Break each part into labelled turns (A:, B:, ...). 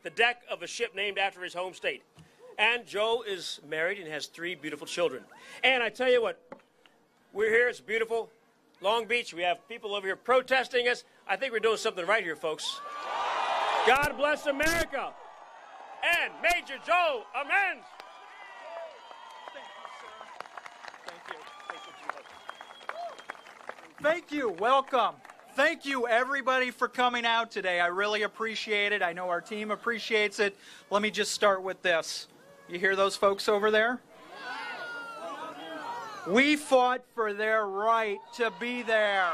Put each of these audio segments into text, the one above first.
A: the deck of a ship named after his home state. And Joe is married and has 3 beautiful children. And I tell you what, we're here, it's beautiful. Long Beach, we have people over here protesting us. I think we're doing something right here, folks. God bless America. And Major Joe amends.
B: Thank you. Welcome. Thank you, everybody, for coming out today. I really appreciate it. I know our team appreciates it. Let me just start with this. You hear those folks over there? We fought for their right to be there.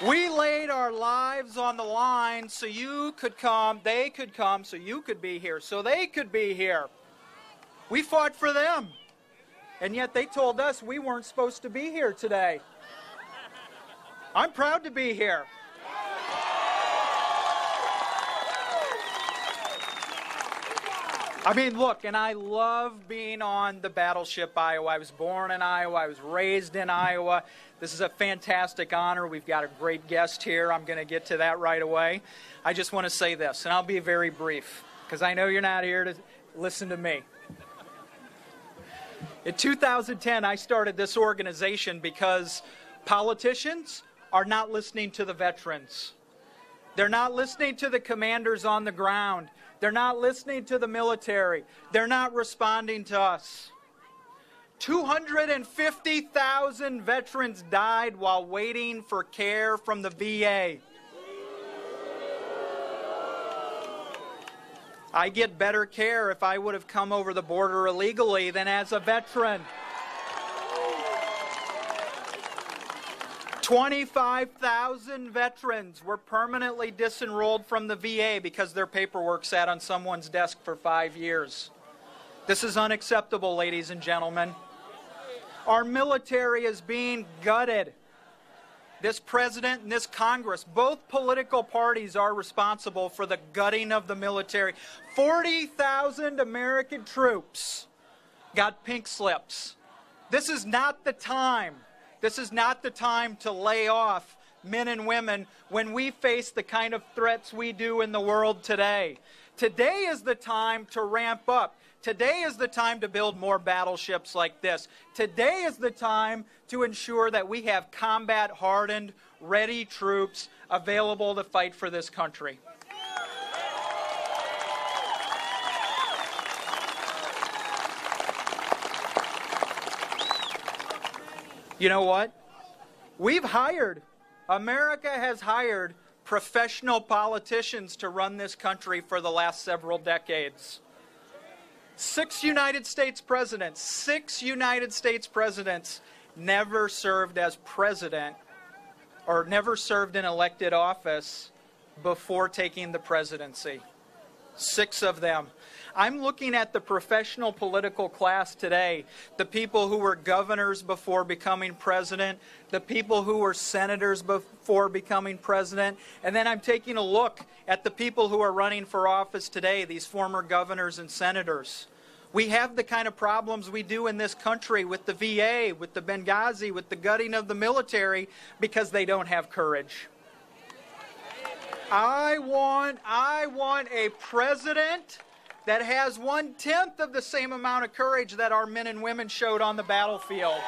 B: We laid our lives on the line so you could come, they could come, so you could be here, so they could be here. We fought for them. And yet they told us we weren't supposed to be here today. I'm proud to be here. I mean, look, and I love being on the Battleship, Iowa. I was born in Iowa. I was raised in Iowa. This is a fantastic honor. We've got a great guest here. I'm going to get to that right away. I just want to say this, and I'll be very brief, because I know you're not here to listen to me. In 2010, I started this organization because politicians are not listening to the veterans. They're not listening to the commanders on the ground. They're not listening to the military. They're not responding to us. 250,000 veterans died while waiting for care from the VA. I get better care if I would have come over the border illegally than as a veteran. 25,000 veterans were permanently disenrolled from the VA because their paperwork sat on someone's desk for 5 years. This is unacceptable, ladies and gentlemen. Our military is being gutted. This president and this Congress, both political parties are responsible for the gutting of the military. 40,000 American troops got pink slips. This is not the time. This is not the time to lay off men and women when we face the kind of threats we do in the world today. Today is the time to ramp up. Today is the time to build more battleships like this. Today is the time to ensure that we have combat-hardened, ready troops available to fight for this country. You know what? America has hired professional politicians to run this country for the last several decades. 6 United States presidents never served as president or never served in elected office before taking the presidency. 6 of them. I'm looking at the professional political class today, the people who were governors before becoming president, the people who were senators before becoming president, and then I'm taking a look at the people who are running for office today, these former governors and senators. We have the kind of problems we do in this country with the VA, with the Benghazi, with the gutting of the military, because they don't have courage. I want a president that has 1/10 of the same amount of courage that our men and women showed on the battlefield.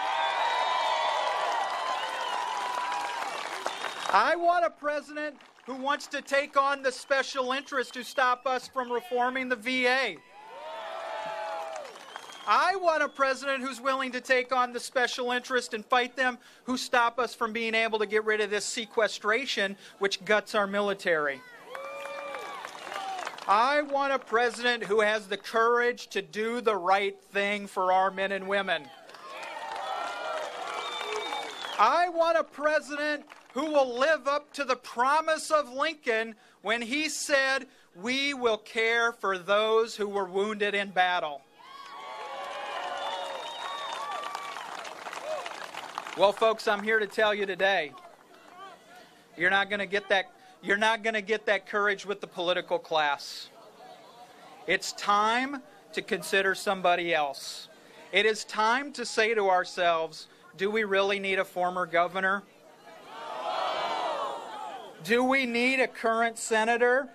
B: I want a president who wants to take on the special interests who stop us from reforming the VA. I want a president who's willing to take on the special interest and fight them who stop us from being able to get rid of this sequestration which guts our military. I want a president who has the courage to do the right thing for our men and women. I want a president who will live up to the promise of Lincoln when he said, "We will care for those who were wounded in battle." Well, folks, I'm here to tell you today, you're not going to get that courage with the political class. It's time to consider somebody else. It is time to say to ourselves, do we really need a former governor? Do we need a current senator?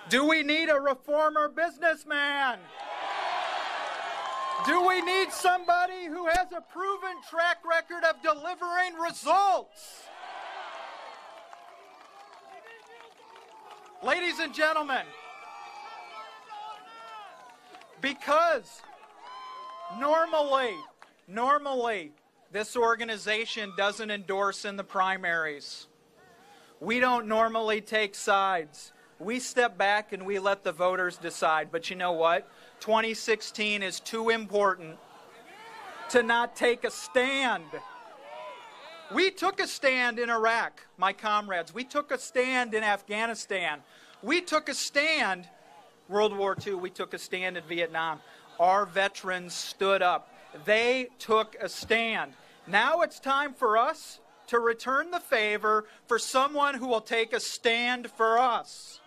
B: Do we need a reformer businessman? Do we need somebody who has a proven track record of delivering results? Ladies and gentlemen, because normally, this organization doesn't endorse in the primaries. We don't normally take sides. We step back and we let the voters decide. But you know what? 2016 is too important to not take a stand. We took a stand in Iraq, my comrades. We took a stand in Afghanistan. We took a stand, World War II, we took a stand in Vietnam. Our veterans stood up. They took a stand. Now it's time for us to return the favor for someone who will take a stand for us.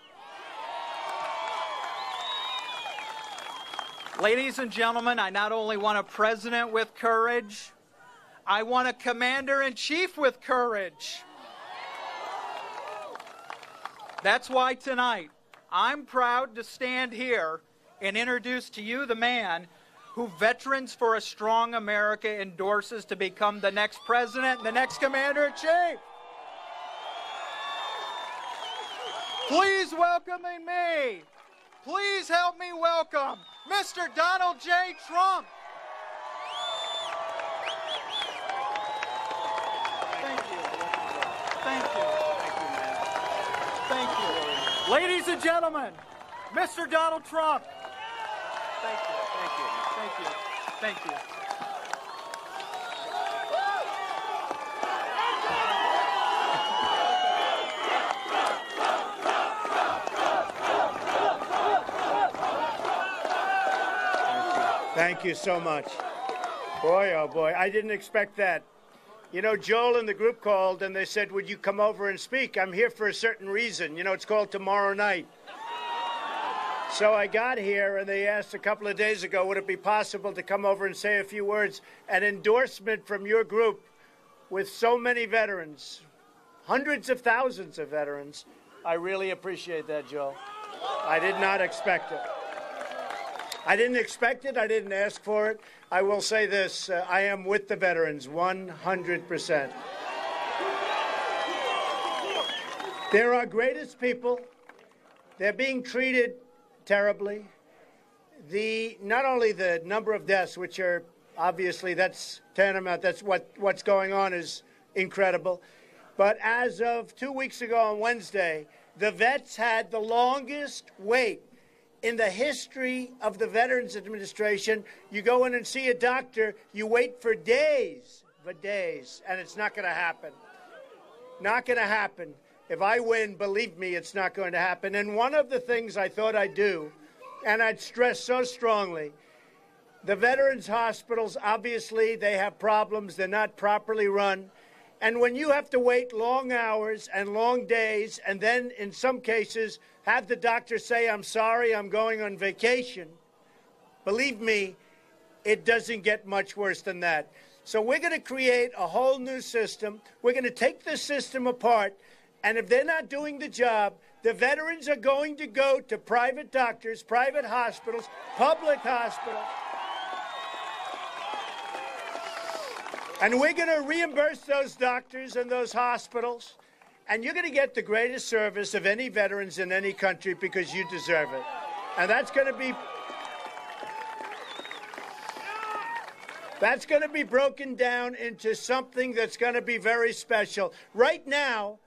B: Ladies and gentlemen, I not only want a president with courage, I want a commander-in-chief with courage. That's why tonight, I'm proud to stand here and introduce to you the man who Veterans for a Strong America endorses to become the next president and the next commander-in-chief. Please welcoming me. Please help me welcome Mr. Donald J. Trump. Thank you. Thank you. Thank you. Ladies and gentlemen, Mr. Donald Trump. Thank you. Thank you. Thank you. Thank you.
C: Thank you so much. Boy, oh boy, I didn't expect that. You know, Joel and the group called and they said, would you come over and speak? I'm here for a certain reason. You know, it's called Tomorrow Night. So I got here and they asked a couple of days ago, would it be possible to come over and say a few words? An endorsement from your group with so many veterans, hundreds of thousands of veterans. I really appreciate that, Joel. I did not expect it. I didn't expect it. I didn't ask for it. I will say this. I am with the veterans 100%. They're our greatest people. They're being treated terribly. Not only the number of deaths, which are obviously that's tantamount, that's what's going on is incredible. But as of 2 weeks ago on Wednesday, the vets had the longest wait in the history of the Veterans Administration. You go in and see a doctor, you wait for days, and it's not going to happen. Not going to happen. If I win, believe me, it's not going to happen. And one of the things I thought I'd do, and I'd stress so strongly, the veterans hospitals, obviously, they have problems. They're not properly run. And when you have to wait long hours and long days, and then in some cases have the doctor say, I'm sorry, I'm going on vacation, believe me, it doesn't get much worse than that. So we're going to create a whole new system. We're going to take this system apart, and if they're not doing the job, the veterans are going to go to private doctors, private hospitals, public hospitals. And we're going to reimburse those doctors and those hospitals, and you're going to get the greatest service of any veterans in any country because you deserve it. And that's going to be broken down into something that's going to be very special. Right now,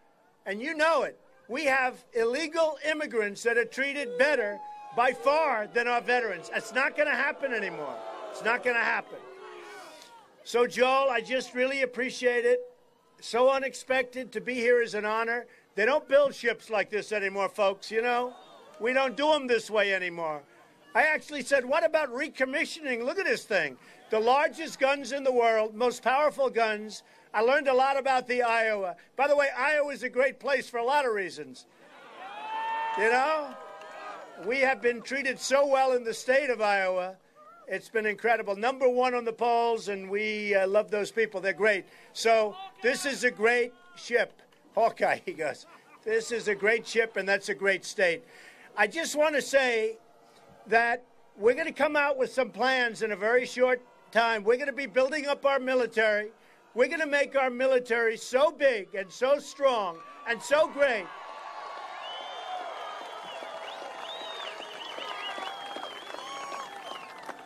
C: and you know it, we have illegal immigrants that are treated better by far than our veterans. It's not going to happen anymore. It's not going to happen. So, Joel, I just really appreciate it. So unexpected. To be here is an honor. They don't build ships like this anymore, folks, you know. We don't do them this way anymore. I actually said, what about recommissioning? Look at this thing. The largest guns in the world, most powerful guns. I learned a lot about the Iowa. By the way, Iowa is a great place for a lot of reasons. You know, we have been treated so well in the state of Iowa. It's been incredible. Number one on the polls, and we love those people. They're great. So this is a great ship. Hawkeye, he goes, this is a great ship and that's a great state. I just want to say that we're going to come out with some plans in a very short time. We're going to be building up our military. We're going to make our military so big and so strong and so great.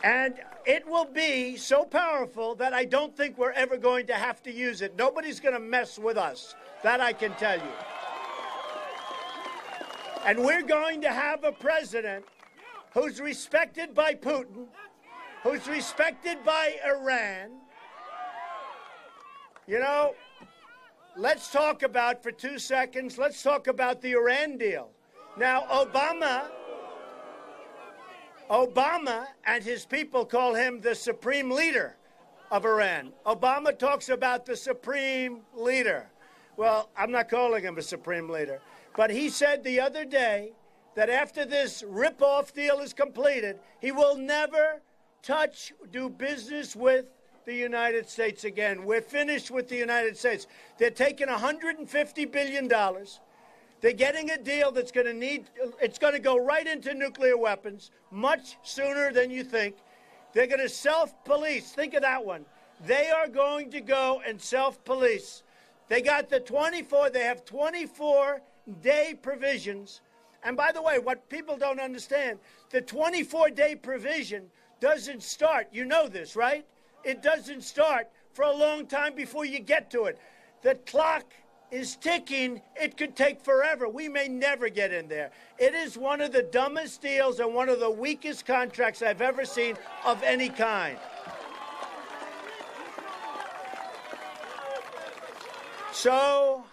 C: And it will be so powerful that I don't think we're ever going to have to use it. Nobody's going to mess with us. That I can tell you. And we're going to have a president who's respected by Putin, who's respected by Iran. You know, let's talk about, for 2 seconds, let's talk about the Iran deal. Now, Obama and his people call him the supreme leader of Iran. Obama talks about the supreme leader. Well, I'm not calling him a supreme leader. But he said the other day that after this rip-off deal is completed, he will never do business with the United States again. We're finished with the United States. They're taking $150 billion. They're getting a deal that's going to go right into nuclear weapons much sooner than you think. They're going to self-police. Think of that one. They are going to go and self-police. They got they have 24-day provisions. And by the way, what people don't understand, the 24-day provision doesn't start. You know this, right? It doesn't start for a long time before you get to it. The clock is ticking. It could take forever. We may never get in there. It is one of the dumbest deals and one of the weakest contracts I've ever seen of any kind. So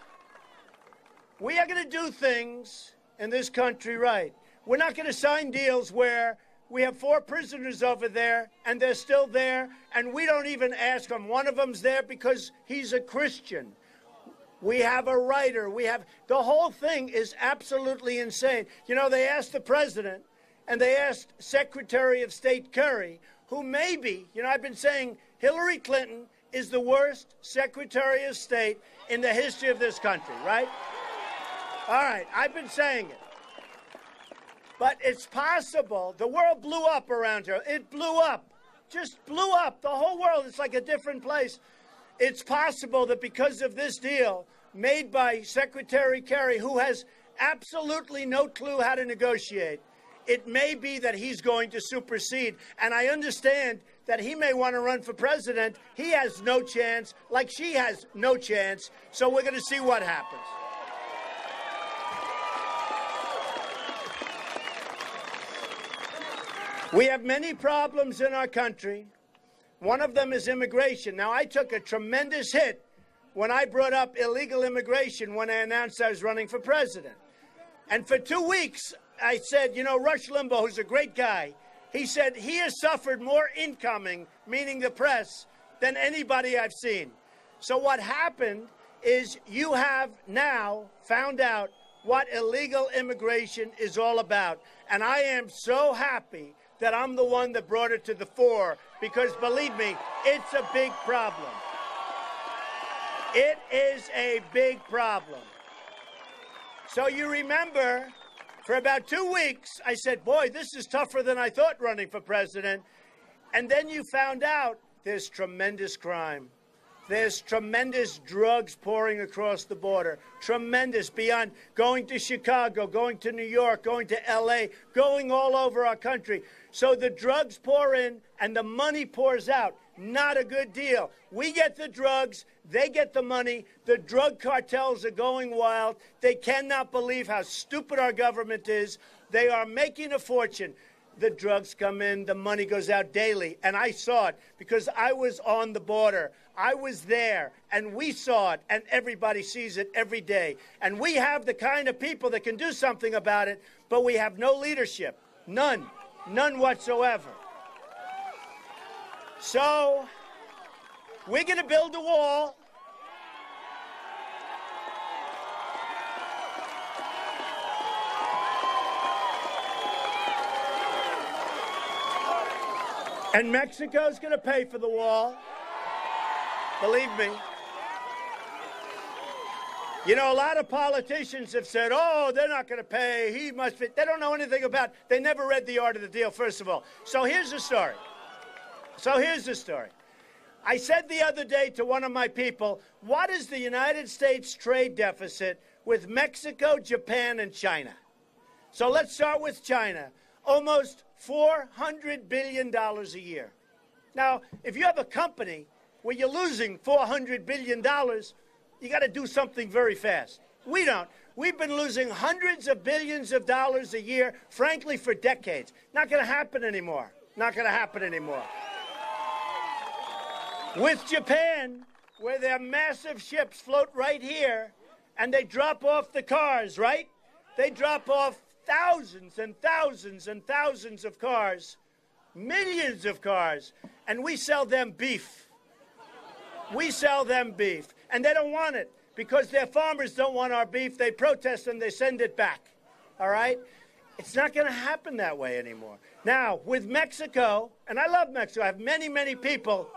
C: we are going to do things in this country right. We're not going to sign deals where we have 4 prisoners over there and they're still there and we don't even ask them. One of them's there because he's a Christian. We have a writer. The whole thing is absolutely insane. You know, they asked the president and they asked Secretary of State Kerry, who maybe, I've been saying Hillary Clinton is the worst Secretary of State in the history of this country, right? All right, I've been saying it. But it's possible. The world blew up around her. It blew up. Just blew up. The whole world. It's like a different place. It's possible that because of this deal made by Secretary Kerry, who has absolutely no clue how to negotiate, it may be that he's going to supersede. And I understand that he may want to run for president. He has no chance, like she has no chance. So we're going to see what happens. We have many problems in our country. One of them is immigration. Now, I took a tremendous hit when I brought up illegal immigration when I announced I was running for president. And for 2 weeks, I said, Rush Limbaugh, who's a great guy, he said he has suffered more incoming, meaning the press, than anybody I've seen. So what happened is you have now found out what illegal immigration is all about. And I am so happy that I'm the one that brought it to the fore, because believe me, it's a big problem. It is a big problem. So you remember, for about 2 weeks, I said, boy, this is tougher than I thought running for president. And then you found out there's tremendous crime. There's tremendous drugs pouring across the border. Tremendous, beyond going to Chicago, going to New York, going to L.A., going all over our country. So the drugs pour in and the money pours out. Not a good deal. We get the drugs, they get the money. The drug cartels are going wild. They cannot believe how stupid our government is. They are making a fortune. The drugs come in, the money goes out daily. And I saw it because I was on the border. I was there, and we saw it, and everybody sees it every day. And we have the kind of people that can do something about it, but we have no leadership. None. None whatsoever. So we're going to build a wall. And Mexico's going to pay for the wall. Believe me. You know, a lot of politicians have said, oh, they're not going to pay. He must be. They don't know anything about. They never read the art of the deal, first of all. So here's the story. I said the other day to one of my people, what is the United States trade deficit with Mexico, Japan, and China? So let's start with China. Almost $400 billion a year. Now, if you have a company where you're losing $400 billion, you got to do something very fast. We don't. We've been losing hundreds of billions of dollars a year, frankly, for decades. Not going to happen anymore. Not going to happen anymore. With Japan, where their massive ships float right here, and they drop off the cars, right? They drop off thousands and thousands and thousands of cars, millions of cars, and we sell them beef. We sell them beef. And they don't want it because their farmers don't want our beef. They protest and they send it back. All right? It's not going to happen that way anymore. Now, with Mexico, and I love Mexico. I have many, many people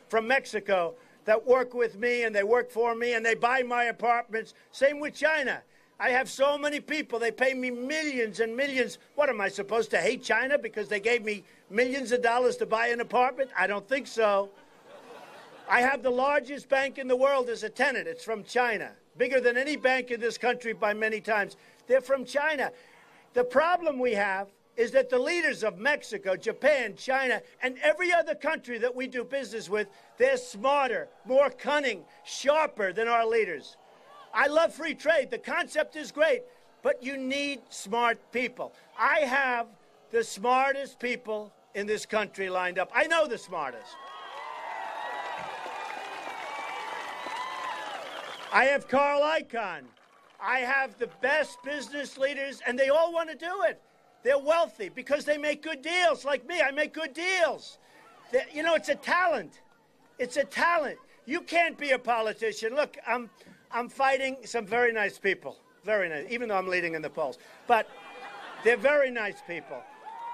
C: from Mexico that work with me and they work for me and they buy my apartments. Same with China. I have so many people. They pay me millions and millions. What, am I supposed to hate China because they gave me millions of dollars to buy an apartment? I don't think so. I have the largest bank in the world as a tenant. It's from China. Bigger than any bank in this country by many times. They're from China. The problem we have is that the leaders of Mexico, Japan, China, and every other country that we do business with, they're smarter, more cunning, sharper than our leaders. I love free trade. The concept is great, but you need smart people. I have the smartest people in this country lined up. I know the smartest. I have Carl Icahn. I have the best business leaders, and they all want to do it. They're wealthy because they make good deals. Like me, I make good deals. You know, it's a talent. It's a talent. You can't be a politician. Look, I'm fighting some very nice people. Very nice, even though I'm leading in the polls. But they're very nice people.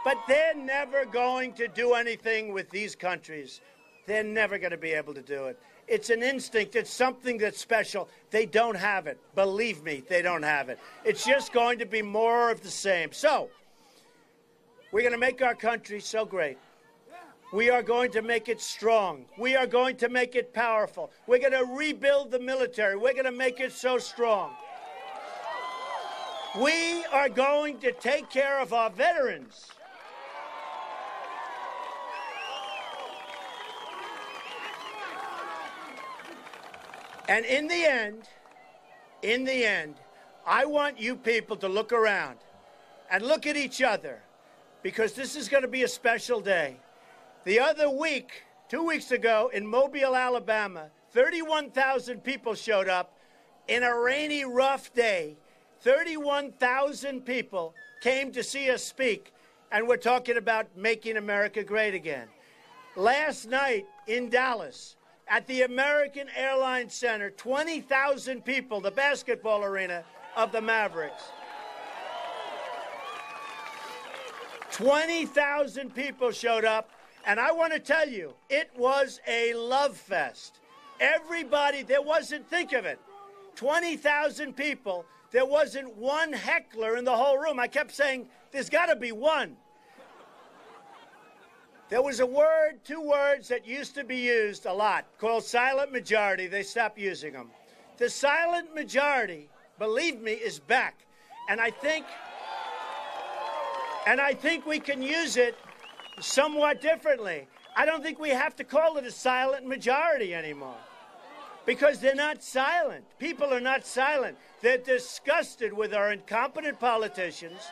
C: But they're never going to do anything with these countries. They're never going to be able to do it. It's an instinct. It's something that's special. They don't have it. Believe me, they don't have it. It's just going to be more of the same. So, we're going to make our country so great. We are going to make it strong. We are going to make it powerful. We're going to rebuild the military. We're going to make it so strong. We are going to take care of our veterans. And in the end, I want you people to look around and look at each other because this is going to be a special day. The other week, 2 weeks ago, in Mobile, Alabama, 31,000 people showed up in a rainy, rough day. 31,000 people came to see us speak, and we're talking about making America great again. Last night in Dallas, at the American Airlines Center, 20,000 people, the basketball arena of the Mavericks. 20,000 people showed up, and I want to tell you, it was a love fest. Everybody, think of it, 20,000 people, there wasn't one heckler in the whole room. I kept saying, there's got to be one. There was a word, 2 words that used to be used a lot, called silent majority. They stopped using them. The silent majority, believe me, is back. And I think we can use it somewhat differently. I don't think we have to call it a silent majority anymore because they're not silent. People are not silent. They're disgusted with our incompetent politicians.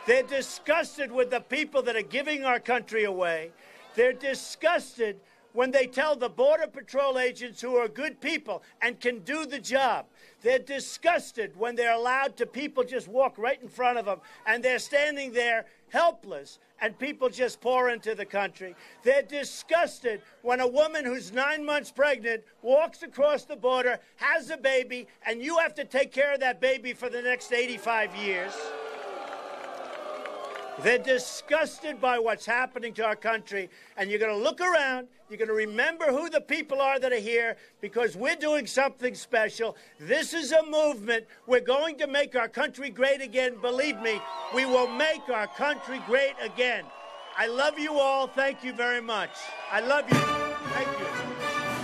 C: They're disgusted with the people that are giving our country away. They're disgusted when they tell the Border Patrol agents who are good people and can do the job. They're disgusted when they're allowed to people just walk right in front of them and they're standing there helpless and people just pour into the country. They're disgusted when a woman who's 9 months pregnant walks across the border, has a baby, and you have to take care of that baby for the next 85 years. They're disgusted by what's happening to our country. And you're going to look around. You're going to remember who the people are that are here, because we're doing something special. This is a movement. We're going to make our country great again. Believe me, we will make our country great again. I love you all. Thank you very much. I love you. Thank you.